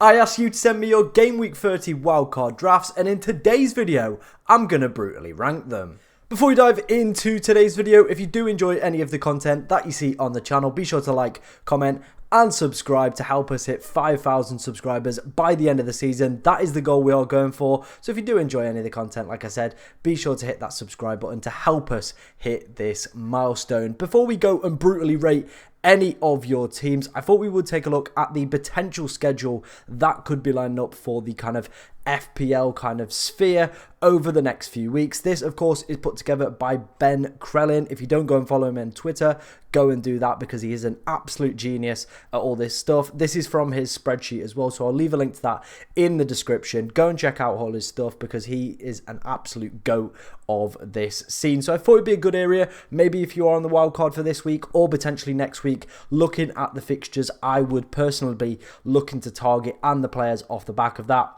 I asked you to send me your Gameweek 30 wildcard drafts, and in today's video, I'm going to brutally rank them. Before we dive into today's video, if you do enjoy any of the content that you see on the channel, be sure to like, comment, and subscribe to help us hit 5,000 subscribers by the end of the season. That is the goal we are going for. So if you do enjoy any of the content, like I said, be sure to hit that subscribe button to help us hit this milestone. Before we go and brutally rate any of your teams, I thought we would take a look at the potential schedule that could be lined up for the kind of FPL kind of sphere over the next few weeks. This, of course, is put together by Ben Krellin. If you don't go and follow him on Twitter, go and do that because he is an absolute genius at all this stuff. This is from his spreadsheet as well, so I'll leave a link to that in the description. Go and check out all his stuff because he is an absolute goat of this scene. So I thought it'd be a good area, maybe if you are on the wild card for this week or potentially next week, looking at the fixtures I would personally be looking to target and the players off the back of that.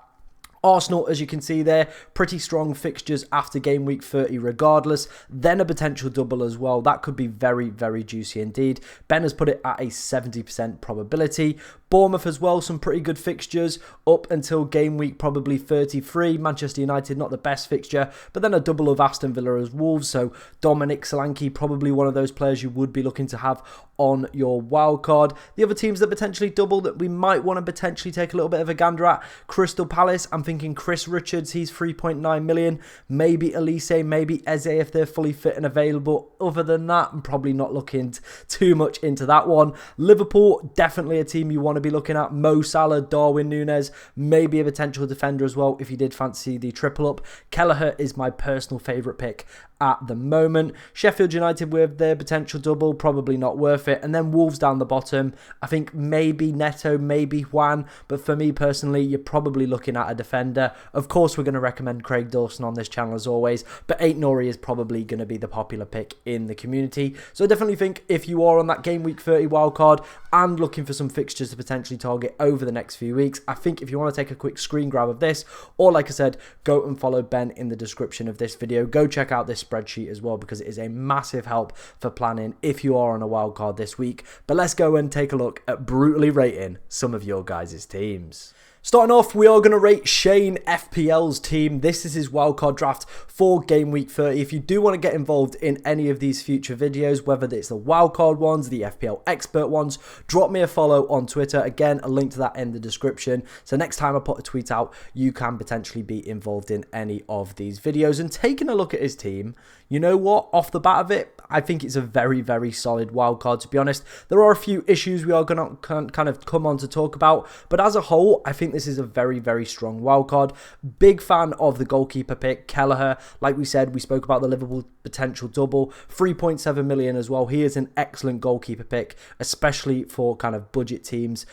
Arsenal, as you can see there, pretty strong fixtures after game week 30 regardless. Then a potential double as well. That could be very, very juicy indeed. Ben has put it at a 70% probability. Bournemouth as well, some pretty good fixtures up until game week probably 33. Manchester United, not the best fixture, but then a double of Aston Villa as Wolves. So Dominic Solanke, probably one of those players you would be looking to have on your wild card. The other teams that potentially double that we might want to potentially take a little bit of a gander at, Crystal Palace. I'm thinking Chris Richards, he's 3.9 million. Maybe Elise, maybe Eze if they're fully fit and available. Other than that, I'm probably not looking too much into that one. Liverpool, definitely a team you want to be looking at. Mo Salah, Darwin Núñez, maybe a potential defender as well if you did fancy the triple up. Kelleher is my personal favourite pick at the moment. Sheffield United with their potential double, probably not worth it. And then Wolves down the bottom. I think maybe Neto, maybe Juan, but for me personally, you're probably looking at a defender. Of course, we're going to recommend Craig Dawson on this channel as always, but Aït-Nouri is probably going to be the popular pick in the community. So I definitely think if you are on that game week 30 wildcard and looking for some fixtures to potentially target over the next few weeks, I think if you want to take a quick screen grab of this, or like I said, go and follow Ben in the description of this video. Go check out this spreadsheet as well because it is a massive help for planning if you are on a wild card this week. But let's go and take a look at brutally rating some of your guys' teams. Starting off, we are going to rate Shane FPL's team. This is his wildcard draft for game week 30. If you do want to get involved in any of these future videos, whether it's the wildcard ones, the FPL expert ones, drop me a follow on Twitter. Again, a link to that in the description. So next time I put a tweet out, you can potentially be involved in any of these videos. And taking a look at his team, you know what? Off the bat of it, I think it's a very, very solid wildcard, to be honest. There are a few issues we are going to kind of come on to talk about, but as a whole, I think this is a very, very strong wildcard. Big fan of the goalkeeper pick, Kelleher. Like we said, we spoke about the Liverpool potential double, 3.7 million as well. He is an excellent goalkeeper pick, especially for kind of budget teams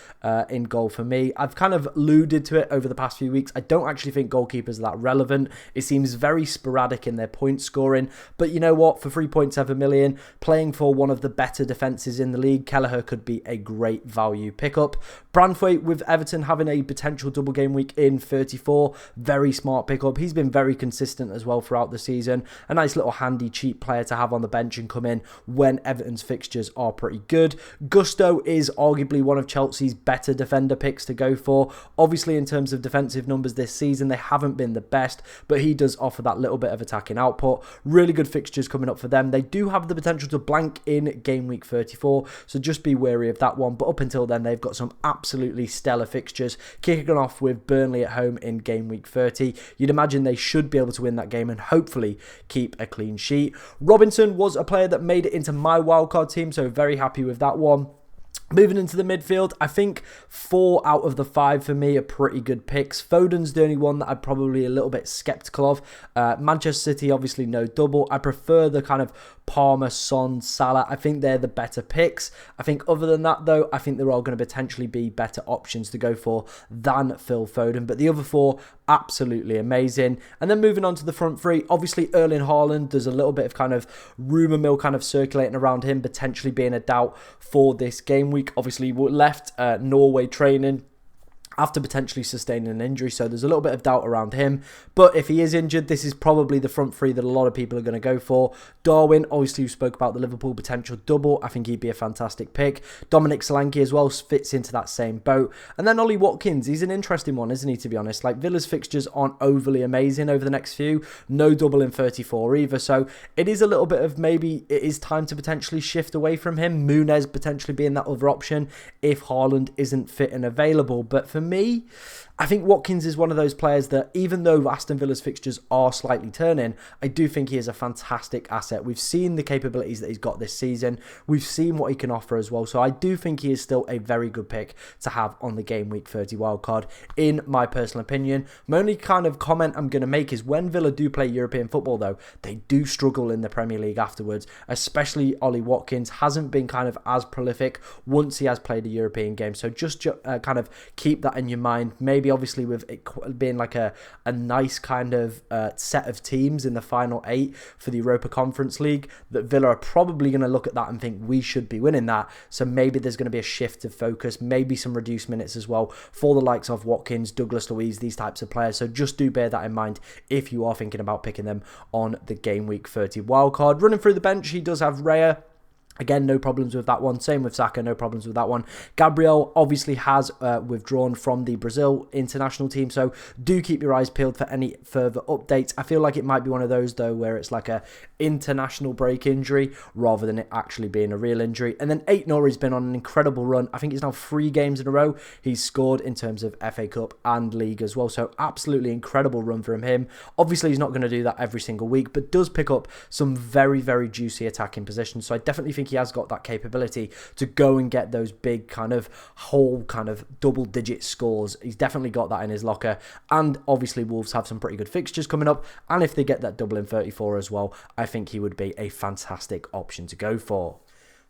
in goal for me. I've kind of alluded to it over the past few weeks. I don't actually think goalkeepers are that relevant. It seems very sporadic in their point scoring, but you know what? For 3.7 million, playing for one of the better defences in the league, Kelleher could be a great value pickup. Branthwaite with Everton having a potential double game week in 34, very smart pickup. He's been very consistent as well throughout the season. A nice little handy cheap player to have on the bench and come in when Everton's fixtures are pretty good. Gusto is arguably one of Chelsea's better defender picks to go for. Obviously in terms of defensive numbers this season, they haven't been the best, but he does offer that little bit of attacking output. Really good fixtures coming up for them. They do have the potential to blank in game week 34, so just be wary of that one. But up until then, they've got some absolutely stellar fixtures, kicking off with Burnley at home in game week 30. You'd imagine they should be able to win that game and hopefully keep a clean sheet. Robinson was a player that made it into my wildcard team, so very happy with that one. Moving into the midfield, I think 4 out of the 5 for me are pretty good picks. Foden's the only one that I'm probably a little bit sceptical of. Manchester City, obviously no double. I prefer the kind of Palmer, Son, Salah. I think they're the better picks. I think other than that, though, I think there are going to potentially be better options to go for than Phil Foden. But the other 4, absolutely amazing. And then moving on to the front 3, obviously Erling Haaland, there's a little bit of kind of rumour mill kind of circulating around him potentially being a doubt for this game week. Obviously, we left Norway training after potentially sustaining an injury, so there's a little bit of doubt around him. But if he is injured, this is probably the front three that a lot of people are going to go for. Darwin, obviously, you spoke about the Liverpool potential double. I think he'd be a fantastic pick. Dominic Solanke as well fits into that same boat. And then Ollie Watkins, he's an interesting one, isn't he, to be honest? Like, Villa's fixtures aren't overly amazing over the next few. No double in 34 either, so it is a little bit of maybe it is time to potentially shift away from him. Muniz potentially being that other option if Haaland isn't fit and available. But for me, I think Watkins is one of those players that, even though Aston Villa's fixtures are slightly turning, I do think he is a fantastic asset. We've seen the capabilities that he's got this season. We've seen what he can offer as well. So I do think he is still a very good pick to have on the Game Week 30 wildcard, in my personal opinion. My only kind of comment I'm going to make is when Villa do play European football, though, they do struggle in the Premier League afterwards, especially Ollie Watkins hasn't been kind of as prolific once he has played a European game. So just kind of keep that in your mind. Maybe obviously with it being like a nice kind of set of teams in the final 8 for the Europa Conference League, that Villa are probably going to look at that and think we should be winning that. So maybe there's going to be a shift of focus, maybe some reduced minutes as well for the likes of Watkins, Douglas Luiz, these types of players. So just do bear that in mind if you are thinking about picking them on the Game Week 30 wildcard. Running through the bench, he does have Raya. Again, no problems with that one. Same with Saka, no problems with that one. Gabriel obviously has withdrawn from the Brazil international team, so do keep your eyes peeled for any further updates. I feel like it might be one of those, though, where it's like a international break injury rather than it actually being a real injury. And then Aït-Nouri's been on an incredible run. I think it's now 3 games in a row he's scored in terms of FA Cup and League as well, so absolutely incredible run from him. Obviously, he's not going to do that every single week, but does pick up some very, very juicy attacking positions, so I definitely think he has got that capability to go and get those big kind of whole kind of double-digit scores. He's definitely got that in his locker, and obviously Wolves have some pretty good fixtures coming up, and if they get that double in 34 as well, I think he would be a fantastic option to go for.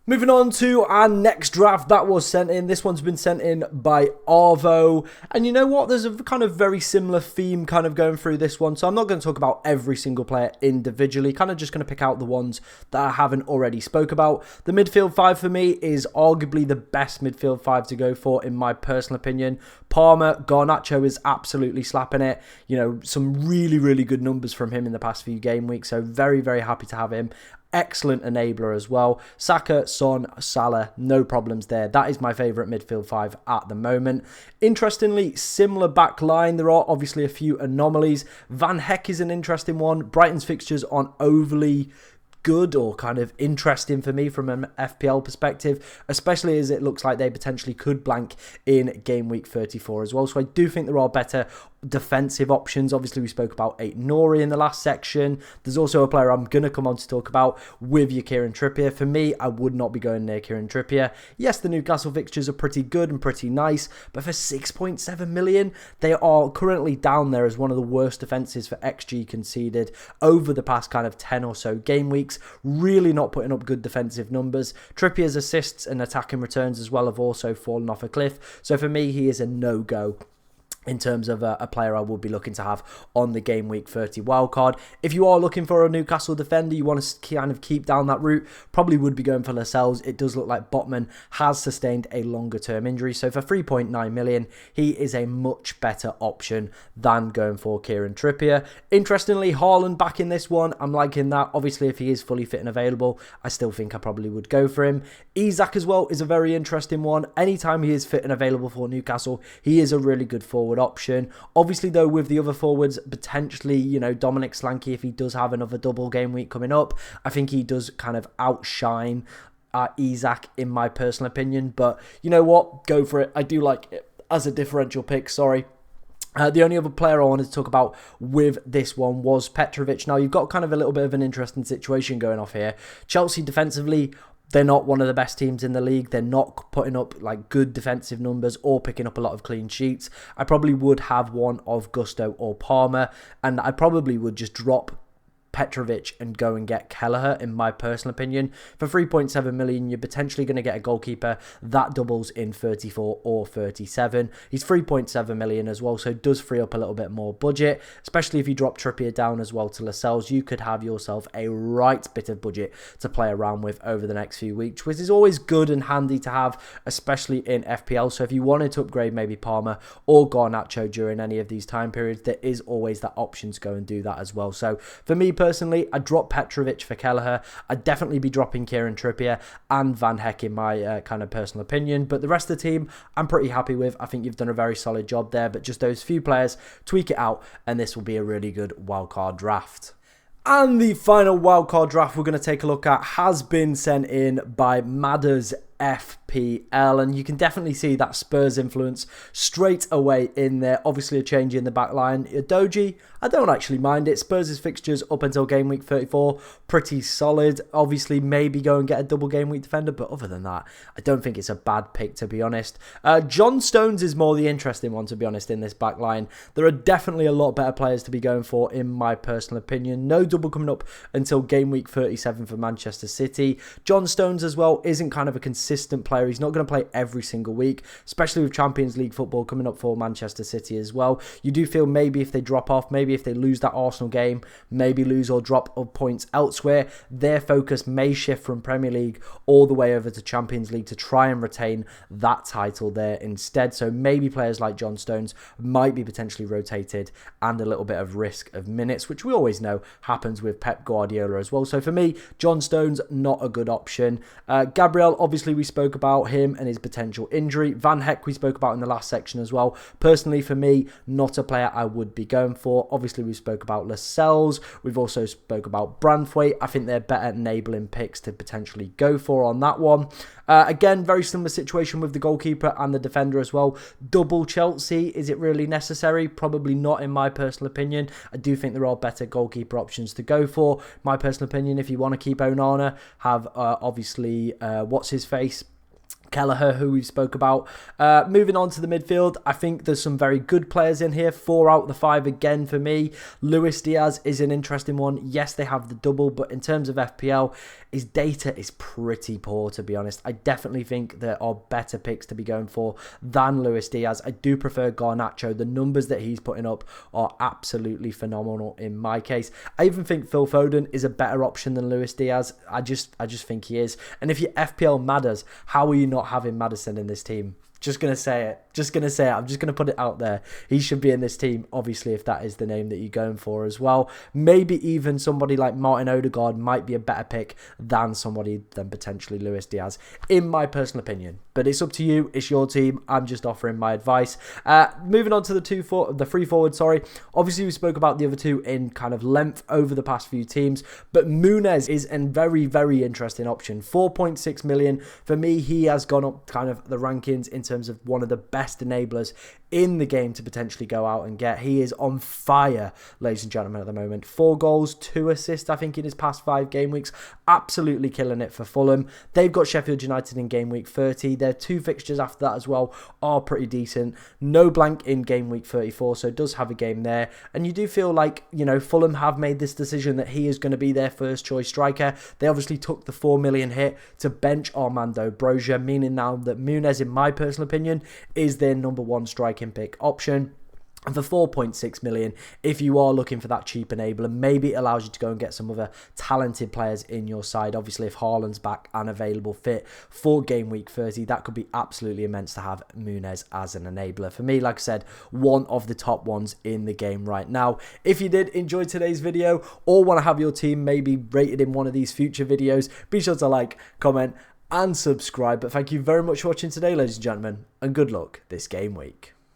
Moving on to our next draft that was sent in. This one's been sent in by Arvo. And you know what? There's a kind of very similar theme kind of going through this one. So I'm not going to talk about every single player individually. Kind of just going to pick out the ones that I haven't already spoke about. The midfield 5 for me is arguably the best midfield 5 to go for, in my personal opinion. Palmer, Garnacho is absolutely slapping it. You know, some really, really good numbers from him in the past few game weeks. So very, very happy to have him. Excellent enabler as well. Saka, Son, Salah, no problems there. That is my favourite midfield 5 at the moment. Interestingly, similar back line. There are obviously a few anomalies. Van Heck is an interesting one. Brighton's fixtures aren't overly good or kind of interesting for me from an FPL perspective, especially as it looks like they potentially could blank in Game Week 34 as well. So I do think there are better defensive options. Obviously, we spoke about Aït-Nouri in the last section. There's also a player I'm going to come on to talk about with your Kieran Trippier. For me, I would not be going near Kieran Trippier. Yes, the Newcastle fixtures are pretty good and pretty nice, but for 6.7 million, they are currently down there as one of the worst defences for XG conceded over the past kind of 10 or so game weeks. Really not putting up good defensive numbers. Trippier's assists and attacking returns as well have also fallen off a cliff. So for me, he is a no-go in terms of a player I will be looking to have on the Game Week 30 wildcard. If you are looking for a Newcastle defender, you want to kind of keep down that route, probably would be going for Lascelles. It does look like Botman has sustained a longer term injury, so for 3.9 million, he is a much better option than going for Kieran Trippier. Interestingly, Haaland back in this one. I'm liking that. Obviously, if he is fully fit and available, I still think I probably would go for him. Isak as well is a very interesting one. Anytime he is fit and available for Newcastle, he is a really good forward option. Obviously, though, with the other forwards, potentially, you know, Dominic Solanke, if he does have another double game week coming up, I think he does kind of outshine Isak in my personal opinion. But you know what? Go for it. I do like it as a differential pick, sorry. The only other player I wanted to talk about with this one was Petrovic. Now, you've got kind of a little bit of an interesting situation going off here. Chelsea defensively, they're not one of the best teams in the league. They're not putting up like good defensive numbers or picking up a lot of clean sheets. I probably would have one of Gusto or Palmer, and I probably would just drop Petrovic and go and get Kelleher, in my personal opinion. For 3.7 million, you're potentially going to get a goalkeeper that doubles in 34 or 37. He's 3.7 million as well, so it does free up a little bit more budget, especially if you drop Trippier down as well to Lascelles. You could have yourself a right bit of budget to play around with over the next few weeks, which is always good and handy to have, especially in FPL. So if you wanted to upgrade maybe Palmer or Garnacho during any of these time periods, there is always that option to go and do that as well. So for me personally, I'd drop Petrovic for Kelleher. I'd definitely be dropping Kieran Trippier and Van Hecke in my kind of personal opinion. But the rest of the team, I'm pretty happy with. I think you've done a very solid job there. But just those few players, tweak it out, and this will be a really good wildcard draft. And the final wildcard draft we're going to take a look at has been sent in by Madders FPL, and you can definitely see that Spurs influence straight away in there. Obviously a change in the back line. Doji, I don't actually mind it. Spurs' fixtures up until game week 34, pretty solid. Obviously maybe go and get a double game week defender, but other than that, I don't think it's a bad pick, to be honest. John Stones is more the interesting one, to be honest, in this back line. There are definitely a lot better players to be going for, in my personal opinion. No double coming up until game week 37 for Manchester City. John Stones as well isn't kind of a consistent player. He's not going to play every single week, especially with Champions League football coming up for Manchester City as well. You do feel maybe if they drop off, maybe if they lose that Arsenal game, maybe lose or drop of points elsewhere, their focus may shift from Premier League all the way over to Champions League to try and retain that title there instead. So maybe players like John Stones might be potentially rotated, and a little bit of risk of minutes, which we always know happens with Pep Guardiola as well. So for me, John Stones, not a good option. Gabriel, obviously we spoke about him and his potential injury. Van Hecke we spoke about in the last section as well. Personally for me, not a player I would be going for. Obviously we spoke about Lascelles. We've also spoke about Branthwaite. I think they're better enabling picks to potentially go for on that one. Again, very similar situation with the goalkeeper and the defender as well. Double Chelsea, is it really necessary? Probably not, in my personal opinion. I do think there are better goalkeeper options to go for. My personal opinion, if you want to keep Onana, have obviously what's his face? Kelleher, who we spoke about. Moving on to the midfield, I think there's some very good players in here. 4 out of the 5 again for me. Luis Diaz is an interesting one. Yes, they have the double, but in terms of FPL, his data is pretty poor, to be honest. I definitely think there are better picks to be going for than Luis Diaz. I do prefer Garnacho. The numbers that he's putting up are absolutely phenomenal in my case. I even think Phil Foden is a better option than Luis Diaz. I just think he is. And if your FPL matters, how are you not having Maddison in this team? Just going to say it. I'm just going to put it out there. He should be in this team, obviously, if that is the name that you're going for as well. Maybe even somebody like Martin Odegaard might be a better pick than potentially Luis Diaz, in my personal opinion. But it's up to you. It's your team. I'm just offering my advice. Moving on to the free forward, sorry. Obviously, we spoke about the other two in kind of length over the past few teams, but Muniz is a very, very interesting option. 4.6 million. For me, he has gone up kind of the rankings in terms of one of the best enablers in the game to potentially go out and get. He is on fire, ladies and gentlemen, at the moment. 4 goals, 2 assists, I think, in his past 5 game weeks. Absolutely killing it for Fulham. They've got Sheffield United in game week 30. Their 2 fixtures after that as well are pretty decent. No blank in game week 34, so does have a game there. And you do feel like, you know, Fulham have made this decision that he is going to be their first choice striker. They obviously took the 4 million hit to bench Armando Broja, meaning now that Muniz, in my personal opinion, is their number 1 striking pick option. And for 4.6 million, if you are looking for that cheap enabler, maybe it allows you to go and get some other talented players in your side. Obviously, if Haaland's back and available fit for game week 30, that could be absolutely immense to have Muniz as an enabler. For me, like I said, one of the top ones in the game right now. If you did enjoy today's video or want to have your team maybe rated in one of these future videos, be sure to like, comment, and subscribe. But thank you very much for watching today, ladies and gentlemen, and good luck this game week.